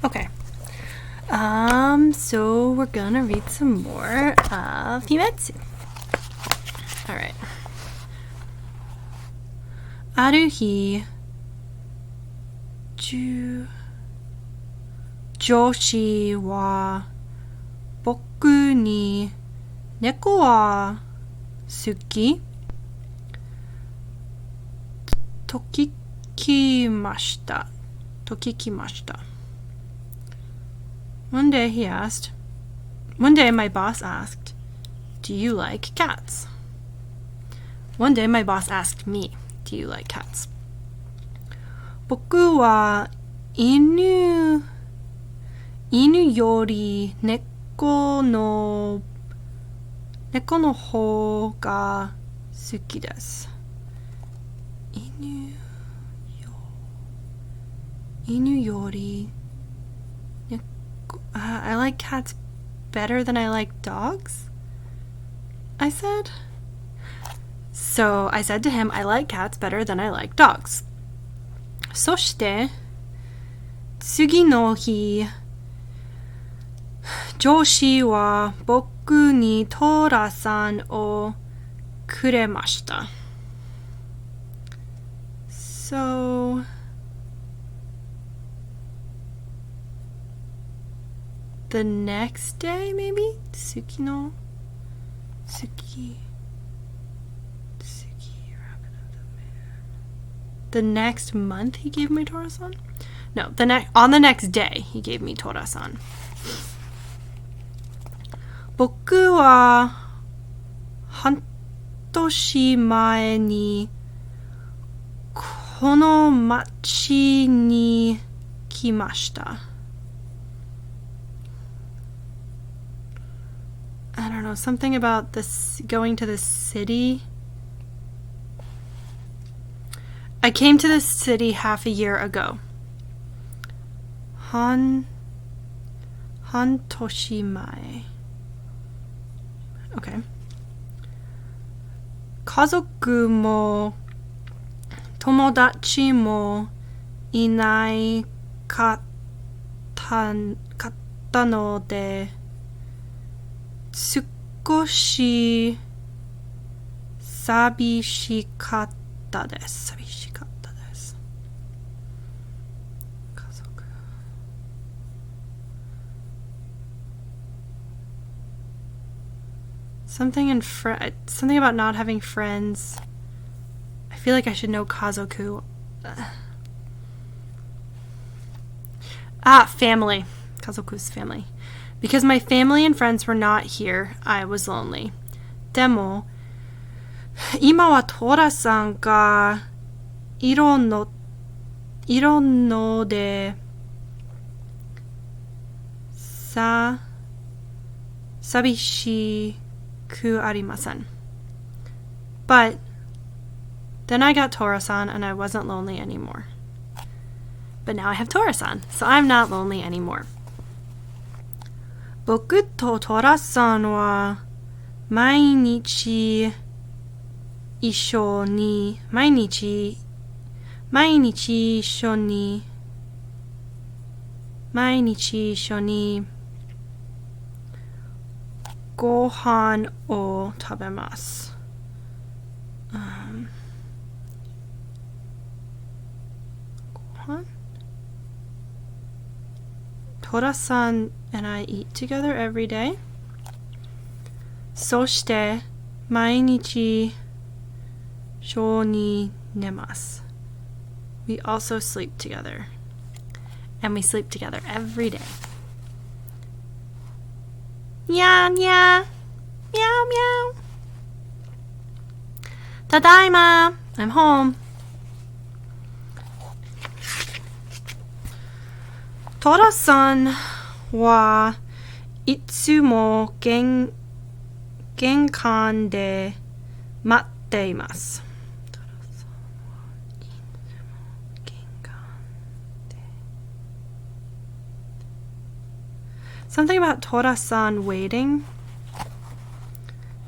Okay. So we're gonna read some more of Himetsu. Alright. ある日、女子は僕に猫は好きと聞きました。One day my boss asked, "Do you like cats?" One day my boss asked me, "Do you like cats?" 僕は犬より猫の方が好きです。犬よりI like cats better than I like dogs? I said. So I said to him, I like cats better than I like dogs. そして次の日、上司は僕にトラさんをくれました。So the next day, maybe? The next month he gave me Tora-san? No, on the next day he gave me Tora-san. 僕は半年前にこの町に来ました。I don't know, something about this going to the city. I came to this city half a year ago. 半年前 Okay. 家族も友達もいないかったので少し寂しかったです。家族。Something about not having friends. I feel like I should know kazoku. Family. Kazoku's family. Because my family and friends were not here, I was lonely. でも、今はトラさんがいるので、寂しくありません。But then I got Tora-san and I wasn't lonely anymore. But now I have Tora-san, so I'm not lonely anymore. 僕とトラさんは毎日一緒にご飯を食べます。Tora-san and I eat together every day. そして毎日一緒に寝ます。We also sleep together. And we sleep together every day. Nya nya. Meow meow. Tadaima. I'm home. Tora-san はいつも玄関で待っています。Something about Tora-san waiting.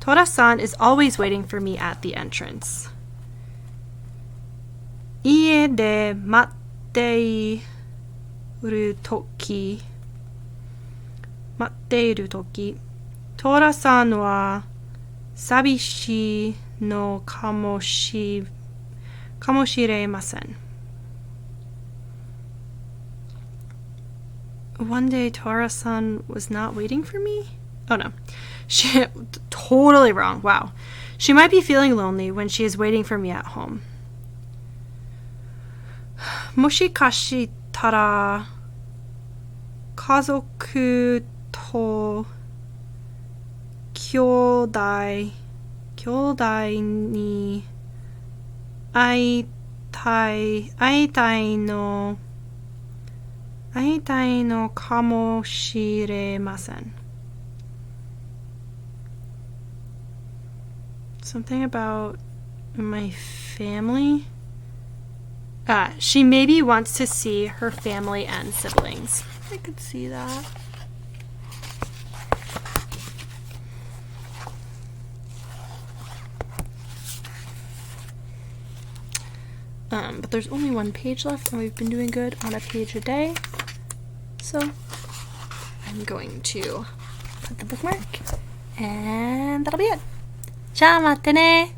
Tora-san is always waiting for me at the entrance. 家で待っているとき、トラさんは寂しいのかもしれません。One day, Tora-san was not waiting for me? Oh no. She totally wrong. Wow. She might be feeling lonely when she is waiting for me at home. もしかしたら家族と兄弟に会いたいのかもしれません。Something about my family? She maybe wants to see her family and siblings. I could see that. But there's only one page left, and we've been doing good on a page a day. So I'm going to put the bookmark, and that'll be it. じゃあ待ってね。